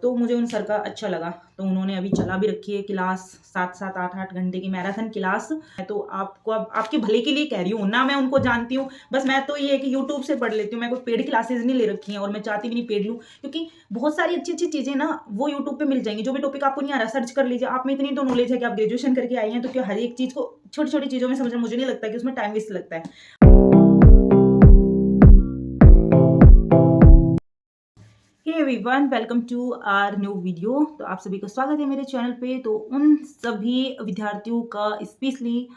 तो मुझे उन सर का अच्छा लगा। तो उन्होंने अभी चला भी रखी है क्लास, 7-7 8-8 घंटे की मैराथन क्लास। तो आपको अब आपके भले के लिए कह रही हूँ ना, मैं उनको जानती हूँ, बस मैं तो ये है कि यूट्यूब से पढ़ लेती हूँ। मैं कोई पेड क्लासेस नहीं ले रखी हैं और मैं चाहती भी नहीं पेड लूँ, क्योंकि बहुत सारी अच्छी-अच्छी चीज़ें ना वो यूट्यूब पे मिल जाएँगी। जो भी टॉपिक आपको नहीं आ रहा सर्च कर लीजिए। आप में इतनी तो नॉलेज है कि आप ग्रेजुएशन करके आई हैं, तो क्या हर एक चीज़ को छोटी-छोटी चीज़ों में समझना, मुझे नहीं लगता कि उसमें टाइम वेस्ट लगता है। Hey everyone, welcome to our new video. तो आप सभी का स्वागत है मेरे चैनल पे। तो उन सभी विद्यार्थियों का स्पेशली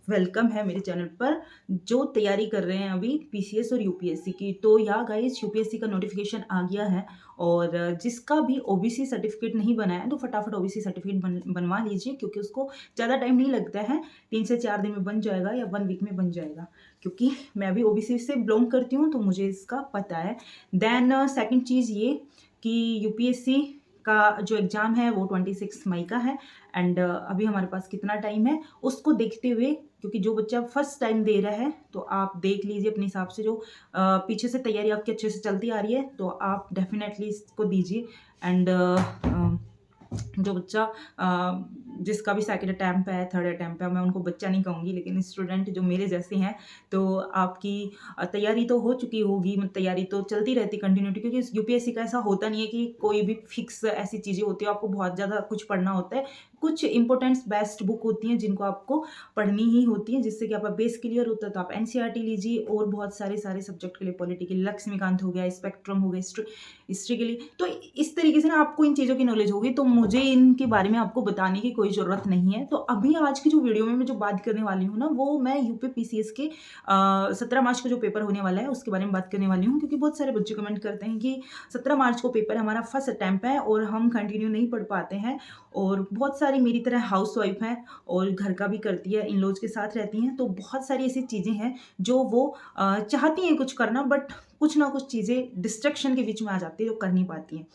वेलकम है मेरे चैनल पर जो तैयारी कर रहे हैं अभी पीसीएस और यूपीएससी की। तो या गाइस, यूपीएससी का नोटिफिकेशन आ गया है और जिसका भी ओबीसी सर्टिफिकेट नहीं बनाया है तो फटाफट ओबीसी सर्टिफिकेट बनवा लीजिए, क्योंकि उसको ज़्यादा टाइम नहीं लगता है। 3 से 4 दिन में बन जाएगा या 1 वीक में बन जाएगा, क्योंकि मैं भी ओबीसी से बिलोंग करती हूँ तो मुझे इसका पता है। देन सेकंड चीज़ ये कि यूपीएससी का जो एग्ज़ाम है वो 26 मई का है। एंड अभी हमारे पास कितना टाइम है उसको देखते हुए, क्योंकि जो बच्चा फर्स्ट टाइम दे रहा है तो आप देख लीजिए अपने हिसाब से, जो पीछे से तैयारी आपकी अच्छे से चलती आ रही है तो आप डेफिनेटली इसको दीजिए। एंड जो बच्चा जिसका भी सेकंड अटैम्प्ट है, थर्ड अटैम्प्ट है, मैं उनको बच्चा नहीं कहूँगी, लेकिन स्टूडेंट जो मेरे जैसे हैं, तो आपकी तैयारी तो हो चुकी होगी, मतलब तैयारी तो चलती रहती कंटिन्यूटी, क्योंकि यूपीएससी का ऐसा होता नहीं है कि कोई भी फिक्स ऐसी चीज़ें होती है आपको बहुत ज़्यादा कुछ पढ़ना होता है। कुछ इंपॉर्टेंट्स बेस्ट बुक होती हैं जिनको आपको पढ़नी ही होती है, जिससे कि आपका बेस क्लियर होता है। तो आप एनसीईआरटी लीजिए और बहुत सारे सब्जेक्ट के लिए, पॉलिटिकल लक्ष्मीकांत हो गया, स्पेक्ट्रम हो गया, हिस्ट्री के लिए। तो इस तरीके से ना आपको इन चीज़ों की नॉलेज होगी, तो मुझे इनके बारे में आपको बताने की कोई ज़रूरत नहीं है। तो अभी आज की जो वीडियो में मैं जो बात करने वाली हूँ ना, वो मैं यूपी पीसीएस के 17 मार्च को जो पेपर होने वाला है उसके बारे में बात करने वाली हूँ, क्योंकि बहुत सारे बच्चे कमेंट करते हैं कि 17 मार्च को पेपर हमारा फर्स्ट अटैम्प्ट है और हम कंटिन्यू नहीं पढ़ पाते हैं। और बहुत सारी मेरी तरह हाउसवाइफ हैं और घर का भी करती है, इन लॉज के साथ रहती हैं, तो बहुत सारी ऐसी चीज़ें हैं जो वो चाहती हैं कुछ करना, बट कुछ ना कुछ चीज़ें डिस्ट्रैक्शन के बीच में आ जाती है, जो कर नहीं पाती हैं।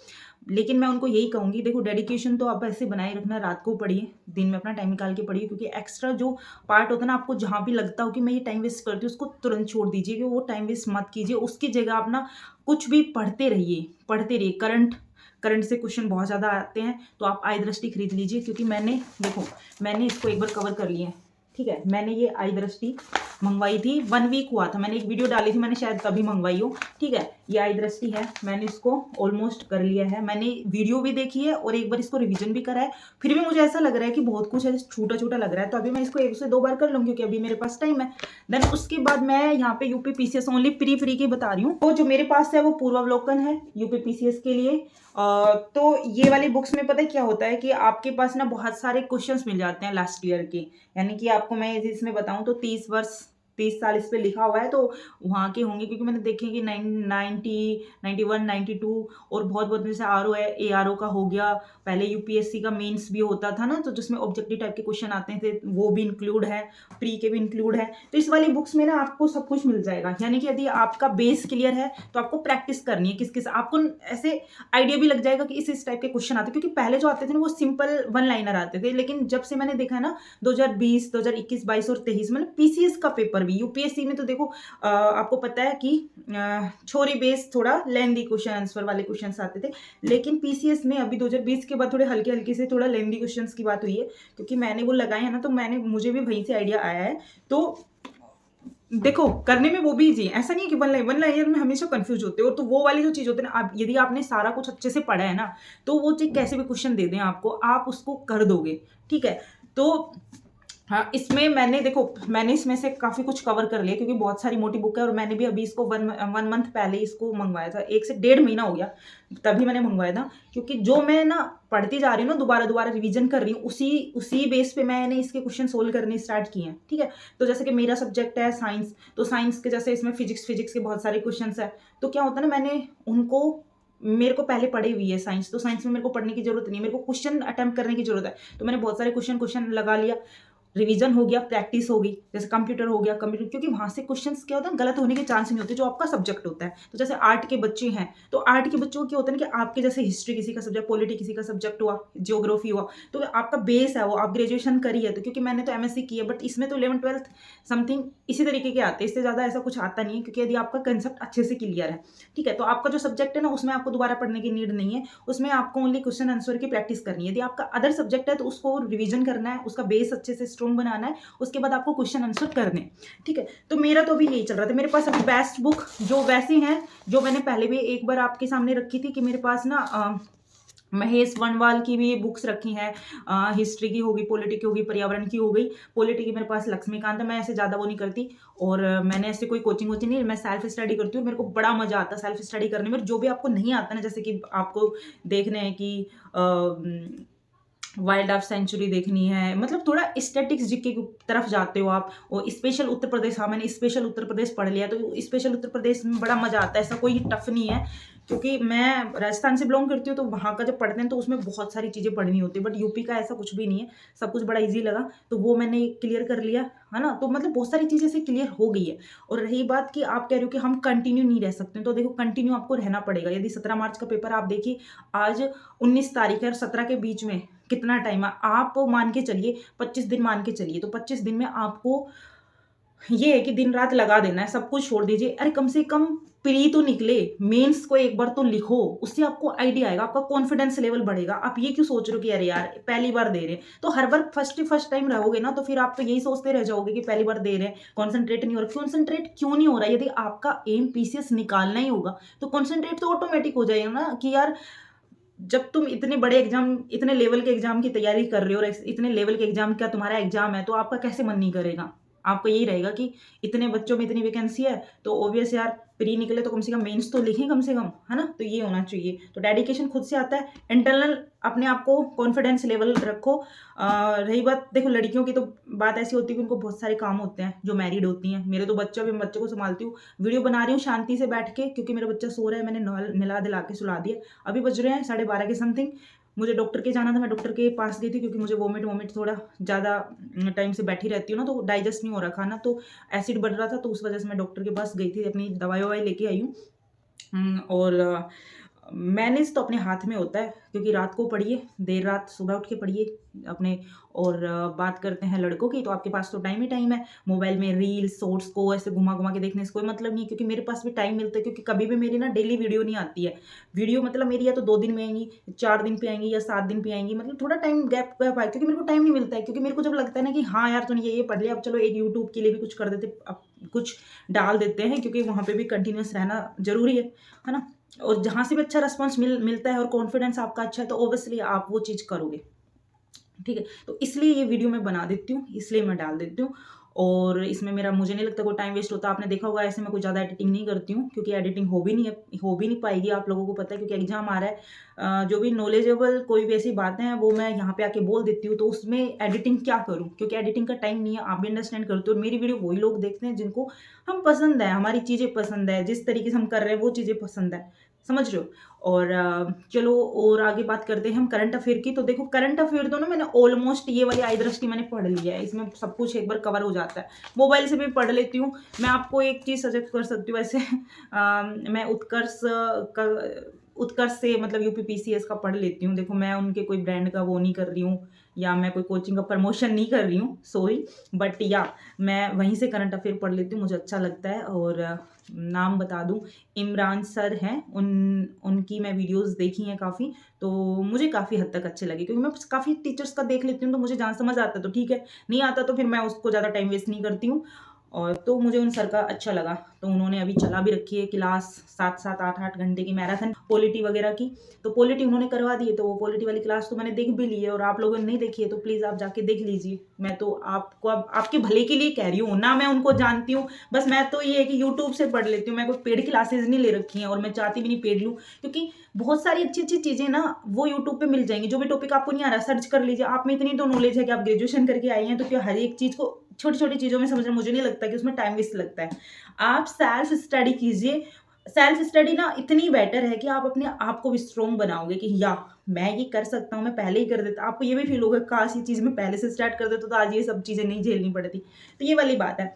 लेकिन मैं उनको यही कहूँगी, देखो डेडिकेशन तो आप ऐसे बनाए रखना, रात को पढ़िए, दिन में अपना टाइम निकाल के पढ़िए, क्योंकि एक्स्ट्रा जो पार्ट होता है ना, आपको जहाँ भी लगता हो कि मैं ये टाइम वेस्ट करती हूँ, उसको तुरंत छोड़ दीजिए, कि वो टाइम वेस्ट मत कीजिए। उसकी जगह आप ना कुछ भी पढ़ते रहिए। करंट से क्वेश्चन बहुत ज़्यादा आते हैं, तो आप आई दृष्टि खरीद लीजिए, क्योंकि मैंने इसको एक बार कवर कर लिया है। ठीक है, मैंने ये आई दृष्टि मंगवाई थी, 1 वीक हुआ था, मैंने एक वीडियो डाली थी, मैंने शायद तभी मंगवाई हो। ठीक है, ये आई दृष्टि है, मैंने इसको ऑलमोस्ट कर लिया है। मैंने वीडियो भी देखी है और एक बार इसको रिवीजन भी करा है, फिर भी मुझे ऐसा लग रहा है कि बहुत कुछ है, छोटा-छोटा लग रहा है, तो अभी मैं इसको 1 से 2 बार कर लूँगी, क्योंकि अभी मेरे पास टाइम है। देन उसके बाद मैं यहाँ पे यूपी पीसीएस ओनली फ्री की बता रही हूँ। तो जो मेरे पास है वो पूर्वावलोकन है यूपी पीसीएस के लिए। तो ये वाली बुक्स में पता है क्या होता है कि आपके पास ना बहुत सारे क्वेश्चंस मिल जाते हैं लास्ट ईयर के, यानी कि आपको मैं इसमें बताऊं तो 30 साल इस पे लिखा हुआ है, तो वहाँ के होंगे, क्योंकि मैंने देखे कि 90, 91, 92 और बहुत बहुत जैसे आरओ है, एआरओ का हो गया। पहले यूपीएससी का मेंस भी होता था ना, तो जिसमें ऑब्जेक्टिव टाइप के क्वेश्चन आते थे, वो भी इंक्लूड है, प्री के भी इंक्लूड है। तो इस वाली बुक्स में ना आपको सब कुछ मिल जाएगा, यानी कि यदि आपका बेस क्लियर है तो आपको प्रैक्टिस करनी है, किस किस आपको ऐसे आइडिया भी लग जाएगा कि इस टाइप के क्वेश्चन आते हैं, क्योंकि पहले जो आते थे ना वो सिंपल 1 लाइनर आते थे, लेकिन जब से मैंने देखा है ना 2020, 2021, 22 और 23, मतलब पीसीएस का पेपर भी, यूपीएससी में तो देखो आपको पता है कि थ्योरी बेस थोड़ा लेंदी क्वेश्चन आंसर वाले क्वेश्चंस आते थे, लेकिन पीसीएस में अभी 2020 के बाद थोड़े हल्के हल्के से थोड़ा लेंदी क्वेश्चंस की बात हुई है, क्योंकि मैंने वो लगाए हैं ना, तो मुझे भी वहीं से आइडिया आया है। तो देखो करने में वो भी इजी है, ऐसा नहीं है कि वन लाइनर में हमेशा कंफ्यूज होते हो, तो वो वाली जो चीज़ होती है ना, आप यदि आपने सारा कुछ अच्छे से पढ़ा है ना, तो वो चीज़ कैसे भी क्वेश्चन दे दें आपको, आप उसको कर दोगे। ठीक है, तो हाँ, इसमें मैंने इसमें से काफ़ी कुछ कवर कर लिया, क्योंकि बहुत सारी मोटी बुक है और मैंने भी अभी इसको 1 मंथ पहले इसको मंगवाया था, 1 से 1.5 महीना हो गया, तभी मैंने मंगवाया था, क्योंकि जो मैं ना पढ़ती जा रही हूँ ना, दोबारा रिवीजन कर रही हूँ, उसी बेस पे मैंने इसके क्वेश्चन सोल्व करने स्टार्ट किए हैं। ठीक है, तो जैसे कि मेरा सब्जेक्ट है साइंस, तो साइंस के जैसे इसमें फिजिक्स के बहुत सारे क्वेश्चन है, तो क्या होता है ना, मेरे को पहले पढ़ी हुई है साइंस, तो साइंस में मेरे को पढ़ने की जरूरत नहीं है, मेरे को क्वेश्चन अटेम्प्ट करने की जरूरत है, तो मैंने बहुत सारे क्वेश्चन लगा लिया। रिवीजन हो गया, प्रैक्टिस हो गई। जैसे कंप्यूटर हो गया, कंप्यूटर, क्योंकि वहाँ से क्वेश्चंस क्या होता है, गलत होने के चांस नहीं होते, जो आपका सब्जेक्ट होता है। तो जैसे आर्ट के बच्चे हैं, तो आर्ट के बच्चों को क्या होता है ना कि आपके जैसे हिस्ट्री किसी का सब्जेक्ट, पॉलिटी किसी का सब्जेक्ट हुआ, जियोग्राफी हुआ, तो आपका बेस है वो, आप ग्रेजुएशन करी है। तो क्योंकि मैंने तो एमएससी की है, बट इसमें तो 11th-12th समथिंग इसी तरीके के आते हैं, इससे ज़्यादा ऐसा कुछ आता नहीं है, क्योंकि यदि आपका कंसेप्ट अच्छे से क्लियर है, ठीक है, तो आपका जो सब्जेक्ट है ना, उसमें आपको दोबारा पढ़ने की नीड नहीं है, उसमें आपको ओनली क्वेश्चन आंसर की प्रैक्टिस करनी है। यदि आपका अदर सब्जेक्ट है, तो उसको रिवीजन करना है, उसका बेस अच्छे से स्ट्रॉन्ग बनाना है, उसके बाद आपको क्वेश्चन आंसर करने हैं, ठीक है। तो मेरा तो अभी यही चल रहा था। मेरे पास अभी बेस्ट बुक जो वैसे हैं, जो मैंने पहले भी एक बार आपके सामने रखी थी, कि मेरे पास ना महेश वनवाल की भी बुक्स रखी हैं, हिस्ट्री की होगी, पॉलिटी की होगी, पर्यावरण की हो गई। पॉलिटी की मेरे पास लक्ष्मीकांत है, मैं ऐसे ज़्यादा वो नहीं करती, और मैंने ऐसे कोई कोचिंग वोचिंग नहीं, मैं सेल्फ स्टडी करती हूँ। मेरे को बड़ा मजा आता है सेल्फ स्टडी करने में। जो भी आपको नहीं आता ना, जैसे कि आपको देखने हैं कि वाइल्ड लाइफ सेंचुरी देखनी है, मतलब थोड़ा स्टैटिक्स जीके की तरफ जाते हो आप, और स्पेशल उत्तर प्रदेश, हाँ मैंने स्पेशल उत्तर प्रदेश पढ़ लिया, तो स्पेशल उत्तर प्रदेश में बड़ा मजा आता है, ऐसा कोई टफ नहीं है, क्योंकि मैं राजस्थान से बिलोंग करती हूँ, तो वहाँ का जब पढ़ते हैं तो उसमें बहुत सारी चीज़ें पढ़नी होती है, बट यूपी का ऐसा कुछ भी नहीं है, सब कुछ बड़ा ईजी लगा, तो वो मैंने क्लियर कर लिया, है ना। तो मतलब बहुत सारी चीज़ें से क्लियर हो गई है। और रही बात कि आप कह रहे हो कि हम कंटिन्यू नहीं रह सकते, तो देखो कंटिन्यू आपको रहना पड़ेगा। यदि 17 मार्च का पेपर आप देखिए, आज 19 तारीख है, और 17 के बीच में कितना टाइम है, आप मान के चलिए 25 दिन मान के चलिए, तो 25 दिन में आपको ये है कि दिन रात लगा देना है, सब कुछ छोड़ दीजिए। अरे कम से कम प्री तो निकले, मेंस को एक बार तो लिखो, उससे आपको आइडिया आएगा, आपका कॉन्फिडेंस लेवल बढ़ेगा। आप ये क्यों सोच रहे हो कि अरे यार पहली बार दे रहे हैं, तो हर बार फर्स्ट टाइम रहोगे ना, तो फिर आप तो यही सोचते रह जाओगे कि पहली बार दे रहे हैं, कॉन्सेंट्रेट नहीं हो रहा। कॉन्सेंट्रेट क्यों नहीं हो रहा? यदि आपका एम पीसीएस निकालना ही होगा, तो कॉन्सेंट्रेट तो ऑटोमेटिक हो जाएगा ना, कि यार जब तुम इतने बड़े एग्जाम, इतने लेवल के एग्जाम की तैयारी कर रहे हो, और इतने लेवल के एग्जाम का तुम्हारा एग्जाम है, तो आपका कैसे मन नहीं करेगा? आपको यही रहेगा कि इतने बच्चों में इतनी वैकेंसी है, तो ऑब्वियस यार प्री निकले तो कम से कम मेंस तो लिखें कम से कम, है ना। तो ये होना चाहिए। तो डेडिकेशन खुद से आता है, इंटरनल अपने आप को कॉन्फिडेंस लेवल रखो। रही बात, देखो लड़कियों की तो बात ऐसी होती है कि उनको बहुत सारे काम होते हैं, जो मैरिड होती हैं। मेरे तो बच्चे, अभी मैं बच्चों को संभालती हूँ, वीडियो बना रही हूँ शांति से बैठ के, क्योंकि मेरा बच्चा सो रहा है, मैंने नला दिला के सुला दिया। अभी बज रहे हैं 12:30 के समथिंग, मुझे डॉक्टर के जाना था, मैं डॉक्टर के पास गई थी, क्योंकि मुझे वोमिट थोड़ा ज़्यादा टाइम से बैठी रहती हूँ ना, तो डाइजेस्ट नहीं हो रहा खाना, तो एसिड बढ़ रहा था, तो उस वजह से मैं डॉक्टर के पास गई थी, अपनी दवाई ववाई लेके आई हूँ। और मैनेज तो अपने हाथ में होता है, क्योंकि रात को पढ़िए, देर रात सुबह उठ के पढ़िए अपने। और बात करते हैं लड़कों की, तो आपके पास तो टाइम ही टाइम है। मोबाइल में रील्स शॉर्ट्स को ऐसे घुमा घुमा के देखने से कोई मतलब नहीं है, क्योंकि मेरे पास भी टाइम मिलता है, क्योंकि कभी भी मेरी ना डेली वीडियो नहीं आती है। वीडियो मतलब मेरी या तो 2 दिन में आएंगी, 4 दिन पे आएंगी, या 7 दिन पे आएंगी, मतलब थोड़ा टाइम गैप आए, क्योंकि मेरे को टाइम नहीं मिलता है। क्योंकि मेरे को जब लगता है ना कि हाँ यार तूने ये पढ़ लिया, अब चलो एक यूट्यूब के लिए भी कुछ कर देते, अब कुछ डाल देते हैं, क्योंकि वहाँ पे भी कंटिन्यूस रहना जरूरी है ना। और जहाँ से भी अच्छा रिस्पॉन्स मिलता है, और कॉन्फिडेंस आपका अच्छा है, तो ऑब्वियसली आप वो चीज़ करोगे, ठीक है। तो इसलिए ये वीडियो मैं बना देती हूँ, इसलिए मैं डाल देती हूँ, और इसमें मेरा, मुझे नहीं लगता कोई टाइम वेस्ट होता। आपने देखा होगा, ऐसे मैं कोई ज़्यादा एडिटिंग नहीं करती हूँ, क्योंकि एडिटिंग हो भी नहीं पाएगी, आप लोगों को पता है, क्योंकि एग्जाम आ रहा है। जो भी नॉलेजेबल कोई भी ऐसी बातें हैं, वो मैं यहाँ पे आके बोल देती हूँ, तो उसमें एडिटिंग क्या करूँ, क्योंकि एडिटिंग का टाइम नहीं है, आप भी अंडरस्टैंड करते हो। और मेरी वीडियो वही लोग देखते हैं जिनको हम पसंद है, हमारी चीज़ें पसंद है, जिस तरीके से हम कर रहे हैं वो चीज़ें पसंद है, समझ रहे हो। और चलो और आगे बात करते हैं हम करंट अफेयर की। तो देखो करंट अफेयर तो ना मैंने ऑलमोस्ट ये वाली आई दृष्टि मैंने पढ़ लिया है, इसमें सब कुछ एक बार कवर हो जाता है। मोबाइल से भी पढ़ लेती हूँ। मैं आपको एक चीज़ सजेस्ट कर सकती हूँ वैसे, मैं उत्कर्ष से मतलब यूपीपीसीएस का पढ़ लेती हूँ। देखो मैं उनके कोई ब्रांड का वो नहीं कर रही हूँ, या मैं कोई कोचिंग का प्रमोशन नहीं कर रही हूँ, सॉरी, बट या मैं वहीं से करंट अफेयर पढ़ लेती हूँ, मुझे अच्छा लगता है। और नाम बता दूं, इमरान सर हैं, उनकी मैं वीडियोस देखी हैं काफ़ी, तो मुझे काफ़ी हद तक अच्छे लगे, क्योंकि मैं काफ़ी टीचर्स का देख लेती हूँ, तो मुझे जहाँ समझ आता है तो ठीक है, नहीं आता तो फिर मैं उसको ज़्यादा टाइम वेस्ट नहीं करती हूँ। और तो मुझे उन सर का अच्छा लगा। तो उन्होंने अभी चला भी रखी है क्लास 7-7 8-8 घंटे की मैराथन पॉलिटी वगैरह की, तो पॉलिटी उन्होंने करवा दी है, तो वो पॉलिटी वाली क्लास तो मैंने देख भी ली है। और आप लोगों ने नहीं देखी है तो प्लीज़ आप जाके देख लीजिए। मैं तो आपको अब आपके भले के लिए कह रही हूँ ना, मैं उनको जानती हूँ, बस मैं तो ये है कि यूट्यूब से पढ़ लेती हूँ। मैं कोई पेड क्लासेज नहीं ले रखी हैं, और मैं चाहती भी नहीं पेड लूँ, क्योंकि बहुत सारी अच्छी अच्छी चीज़ें ना वो यूट्यूब पे मिल जाएंगी। जो भी टॉपिक आपको नहीं आ रहा सर्च कर लीजिए। आप में इतनी तो नॉलेज है कि आप ग्रेजुएशन करके आई हैं, तो क्या हर एक चीज़ को छोटी छोटी चीज़ों में समझना, मुझे नहीं लगता कि उसमें टाइम वेस्ट लगता है। आप सेल्फ स्टडी कीजिए, सेल्फ स्टडी ना इतनी बेटर है कि आप अपने आप को भी स्ट्रोंग बनाओगे कि या मैं ये कर सकता हूँ, मैं पहले ही कर देता। आपको ये भी फील होगा काश ये चीज़ मैं पहले से स्टार्ट कर देता तो आज ये सब चीज़ें नहीं झेलनी पड़ती। तो ये वाली बात है।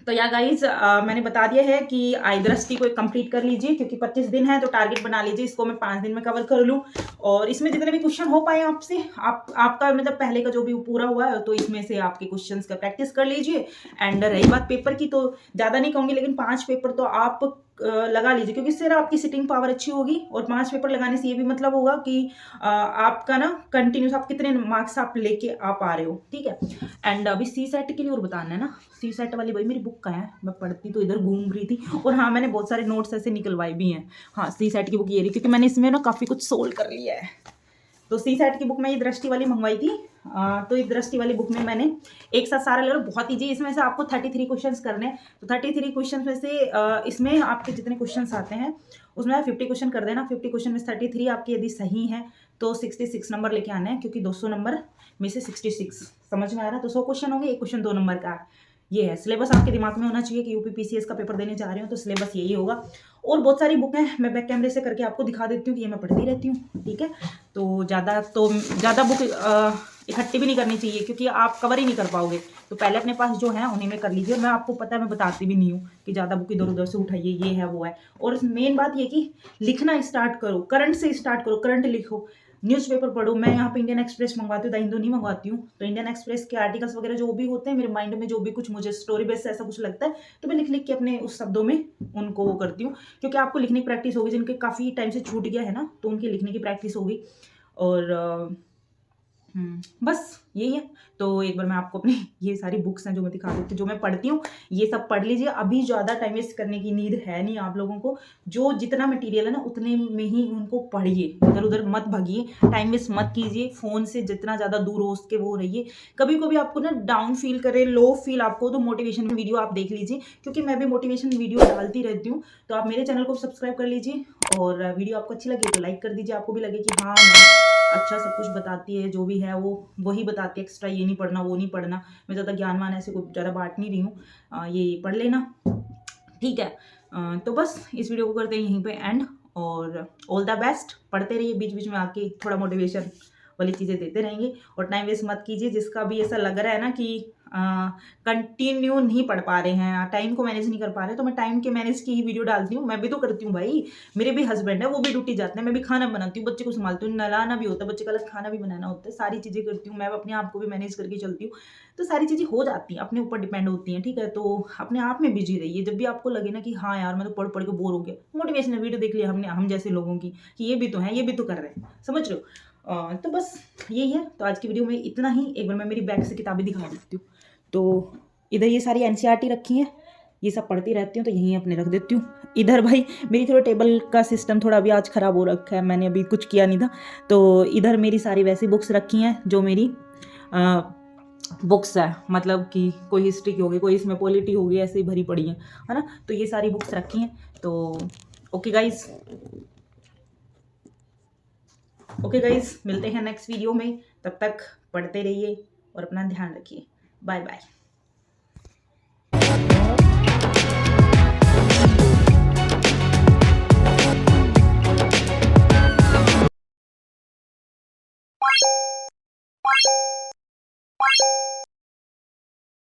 तो या गाइज मैंने बता दिया है कि आई दृष्टि को कंप्लीट कर लीजिए, क्योंकि 25 दिन है तो टारगेट बना लीजिए इसको मैं 5 दिन में कवर कर लूँ। और इसमें जितने भी क्वेश्चन हो पाए आपसे, आपका मतलब पहले का जो भी पूरा हुआ है तो इसमें से आपके क्वेश्चंस का प्रैक्टिस कर लीजिए। एंड रही बात पेपर की, तो ज़्यादा नहीं कहूँगी लेकिन 5 पेपर तो आप लगा लीजिए, क्योंकि इससे ना आपकी सिटिंग पावर अच्छी होगी। और 5 पेपर लगाने से ये भी मतलब होगा कि आपका ना कंटिन्यूस आप कितने मार्क्स आप लेके आ पा रहे हो, ठीक है। एंड अभी सी सेट के लिए और बताना है ना, सी सेट वाली भाई मेरी बुक का है, मैं पढ़ती तो इधर घूम रही थी। और हाँ, मैंने बहुत सारे नोट्स ऐसे निकलवाए भी हैं। हाँ, सी सेट की बुक ये रही, क्योंकि मैंने इसमें ना काफ़ी कुछ सोल्व कर लिया है। तो सी सेट की बुक में ये दृष्टि वाली मंगवाई थी। तो इस दृष्टि वाली बुक में मैंने एक साथ सारा ले लो, बहुत ईजी। इसमें से आपको 33 क्वेश्चंस करने हैं। तो 33 क्वेश्चंस में से इसमें आपके जितने क्वेश्चंस आते हैं उसमें 50 क्वेश्चन कर देना। 50 क्वेश्चन में 33 आपके यदि सही हैं तो 66 नंबर लेके आना है, क्योंकि 200 नंबर में से 66, समझ में आ रहा है। तो 100 क्वेश्चन होंगे, एक क्वेश्चन 2 नंबर का है। ये है सिलेबस, आपके दिमाग में होना चाहिए कि यूपीपीसीएस का पेपर देने जा रहे हो तो सिलेबस यही होगा। और बहुत सारी बुक हैं, मैं बैक कैमरे से करके आपको दिखा देती हूँ कि ये मैं पढ़ती रहती हूँ, ठीक है। तो ज़्यादा बुक इकट्ठी भी नहीं करनी चाहिए, क्योंकि आप कवर ही नहीं कर पाओगे। तो पहले अपने पास जो है उन्हीं में कर लीजिए। और मैं आपको पता है, मैं बताती भी नहीं हूँ कि ज़्यादा बुक इधर उधर से उठाइए, ये है वो है। और मेन बात ये कि लिखना स्टार्ट करो, करंट से स्टार्ट करो, करंट लिखो, न्यूज़पेपर पढ़ो। मैं यहाँ पे इंडियन एक्सप्रेस मंगवाती हूँ, द हिंदू नहीं मंगवाती हूँ। तो इंडियन एक्सप्रेस के आर्टिकल्स वगैरह जो भी होते हैं मेरे माइंड में, जो भी कुछ मुझे स्टोरी बेस ऐसा कुछ लगता है तो मैं लिख लिख के अपने उस शब्दों में उनको वो करती हूँ। क्योंकि आपको लिखने की प्रैक्टिस होगी, जिनके काफ़ी टाइम से छूट गया है ना, तो उनकी लिखने की प्रैक्टिस होगी। और बस यही है। तो एक बार मैं आपको अपनी ये सारी बुक्स हैं जो मैं दिखा देती हूँ, जो मैं पढ़ती हूँ, ये सब पढ़ लीजिए। अभी ज़्यादा टाइम वेस्ट करने की नीड है नहीं आप लोगों को। जो जितना मटेरियल है ना उतने में ही उनको पढ़िए, इधर उधर मत भागिए, टाइम वेस्ट मत कीजिए। फ़ोन से जितना ज़्यादा दूर हो उसके वो रहिए। कभी कभी आपको ना डाउन फील करे, लो फील आपको, तो मोटिवेशन वीडियो आप देख लीजिए, क्योंकि मैं भी मोटिवेशन वीडियो डालती रहती हूँ। तो आप मेरे चैनल को सब्सक्राइब कर लीजिए। और वीडियो आपको अच्छी लगी तो लाइक कर दीजिए, आपको भी लगे कि हाँ मैं अच्छा सब कुछ बताती है, जो भी है वो वही बताती है, एक्स्ट्रा ये नहीं पढ़ना वो नहीं पढ़ना। मैं ज़्यादा ज्ञानवान ऐसे को ज़्यादा बांट नहीं रही हूँ। ये पढ़ लेना, ठीक है। तो बस इस वीडियो को करते हैं यहीं पे एंड। और ऑल द बेस्ट, पढ़ते रहिए, बीच बीच में आके थोड़ा मोटिवेशन वाली चीज़ें देते रहेंगे। और टाइम वेस्ट मत कीजिए। जिसका भी ऐसा लग रहा है ना कि कंटिन्यू नहीं पढ़ पा रहे हैं, टाइम को मैनेज नहीं कर पा रहे, तो मैं टाइम के मैनेज की ही वीडियो डालती हूँ। मैं भी तो करती हूँ भाई, मेरे भी हस्बैंड है, वो भी ड्यूटी जाते हैं, मैं भी खाना बनाती हूँ, बच्चे को संभालती हूँ, नहलाना भी होता है, बच्चे का अलग खाना भी बनाना होता है, सारी चीज़ें करती हूँ। मैं अपने आप को भी मैनेज करके चलती हूँ। तो सारी चीज़ें हो जाती हैं, अपने ऊपर डिपेंड होती हैं, ठीक है। तो अपने आप में बिजी रहिए। जब भी आपको लगे ना कि हाँ यार मैं तो पढ़ पढ़ के बोर हो गया, मोटिवेशनल वीडियो देख लिया हमने, हम जैसे लोगों की, कि ये भी तो है, ये भी तो कर रहे हैं, समझ रहे हो। तो बस यही है। तो आज की वीडियो में इतना ही। एक बार मैं मेरी बैग से किताबें दिखा देती हूँ। तो इधर ये सारी एनसीईआरटी रखी हैं, ये सब पढ़ती रहती हूँ, तो यहीं अपने रख देती हूँ। इधर भाई मेरी थोड़ा टेबल का सिस्टम थोड़ा अभी आज ख़राब हो रखा है, मैंने अभी कुछ किया नहीं था। तो इधर मेरी सारी वैसी बुक्स रखी हैं जो मेरी बुक्स है, मतलब कि कोई हिस्ट्री की होगी, कोई इसमें पॉलिटी होगी, ऐसे ही भरी पड़ी है ना। तो ये सारी बुक्स रखी हैं। तो ओके गाइज, मिलते हैं नेक्स्ट वीडियो में। तब तक पढ़ते रहिए और अपना ध्यान रखिए। Bye bye.